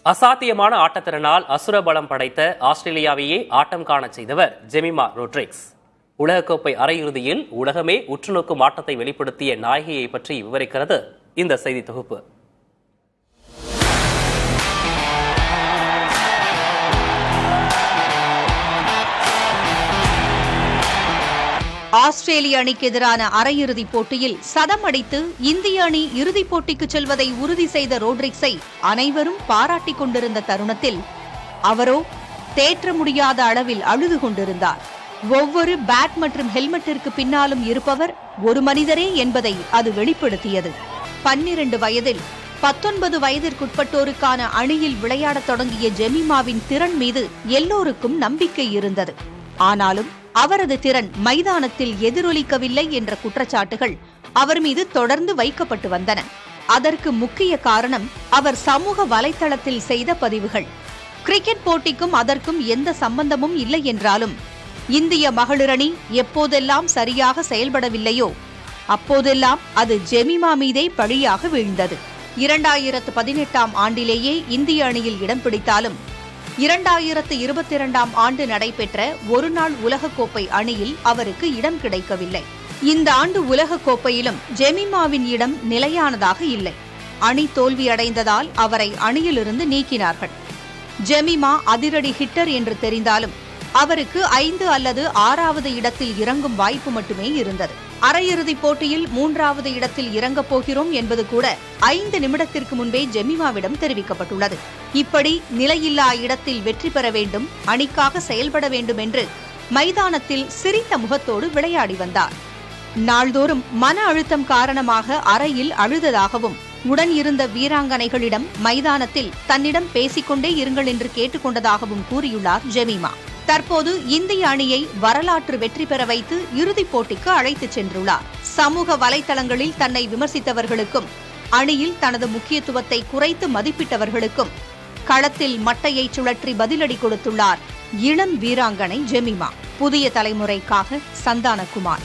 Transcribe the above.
அசாத்தியமான ஆட்டத்திறனால் அசுரபலம் படைத்த ஆஸ்திரேலியாவையே ஆட்டம் காண செய்தவர் ஜெமிமா ரோட்ரிக்ஸ். உலகக்கோப்பை அரையிறுதியில் உலகமே உற்றுநோக்கும் ஆட்டத்தை வெளிப்படுத்திய நாயகியை பற்றி விவரிக்கிறது இந்த செய்தி தொகுப்பு. ஆஸ்திரேலிய அணிக்கு எதிரான அரையிறுதிப் போட்டியில் சதம் அடித்து இந்திய அணி இறுதிப் போட்டிக்கு செல்வதை உறுதி செய்த ரோட்ரிக்ஸை அனைவரும் பாராட்டிக் கொண்டிருந்த தருணத்தில் அவரோ தேற்ற முடியாத அளவில் அழுது கொண்டிருந்தார். ஒவ்வொரு பேட் மற்றும் ஹெல்மெட்டிற்கு பின்னாலும் இருப்பவர் ஒரு மனிதரே என்பதை அது வெளிப்படுத்தியது. 12 வயதில் 19 வயதிற்குட்பட்டோருக்கான அணியில் விளையாடத் தொடங்கிய ஜெமிமாவின் திறன் மீது எல்லோருக்கும் நம்பிக்கை இருந்தது. ஆனாலும் அவரது திறன் மைதானத்தில் எதிரொலிக்கவில்லை என்ற குற்றச்சாட்டுகள் அவர் மீது தொடர்ந்து வைக்கப்பட்டு வந்தன. அதற்கு முக்கிய காரணம் அவர் சமூக வலைதளத்தில் செய்த பதிவுகள். கிரிக்கெட் போட்டிக்கும் அதற்கும் எந்த சம்பந்தமும் இல்லை என்றாலும் இந்திய மகளிர் அணி எப்போதெல்லாம் சரியாக செயல்படவில்லையோ அப்போதெல்லாம் அது ஜெமிமா மீதே பழியாக வீழ்ந்தது. 2018ஆம் ஆண்டிலேயே இந்திய அணியில் இடம் பிடித்தாலும் 2022ஆம் ஆண்டு நடைபெற்ற ஒருநாள் உலகக்கோப்பை அணியில் அவருக்கு இடம் கிடைக்கவில்லை. இந்த ஆண்டு உலகக்கோப்பையிலும் ஜெமிமாவின் இடம் நிலையானதாக இல்லை. அணி தோல்வியடைந்ததால் அவரை அணியிலிருந்து நீக்கினார்கள். ஜெமிமா அதிரடி ஹிட்டர் என்று தெரிந்தாலும் அவருக்கு 5 அல்லது 6வது இடத்தில் இறங்கும் வாய்ப்பு மட்டுமே இருந்தது. அரையிறுதிப் போட்டியில் 3வது இடத்தில் இறங்கப் போகிறோம் என்பது கூட 5 நிமிடத்திற்கு முன்பே ஜெமிமாவிடம் தெரிவிக்கப்பட்டுள்ளது. இப்படி நிலையில்லா இடத்தில் வெற்றி பெற வேண்டும், அணிக்காக செயல்பட வேண்டும் என்று மைதானத்தில் சிரித்த முகத்தோடு விளையாடி வந்தார். நாள்தோறும் மன அழுத்தம் காரணமாக அறையில் அழுததாகவும் உடன் இருந்த வீராங்கனைகளிடம் மைதானத்தில் தன்னிடம் பேசிக்கொண்டே இருங்கள் என்று கேட்டுக்கொண்டதாகவும் கூறியுள்ளார் ஜெமிமா. தற்போது இந்திய அணியை வரலாற்று வெற்றி பெற வைத்து இறுதிப் போட்டிக்கு அழைத்துச் சென்றுள்ளார். சமூக வலைதளங்களில் தன்னை விமர்சித்தவர்களுக்கும் அணியில் தனது முக்கியத்துவத்தை குறைத்து மதிப்பிட்டவர்களுக்கும் களத்தில் மட்டையை சுழற்றி பதிலடி கொடுத்துள்ளார் இளம் வீராங்கனை ஜெமிமா. புதிய தலைமுறைக்காக சந்தானகுமார்.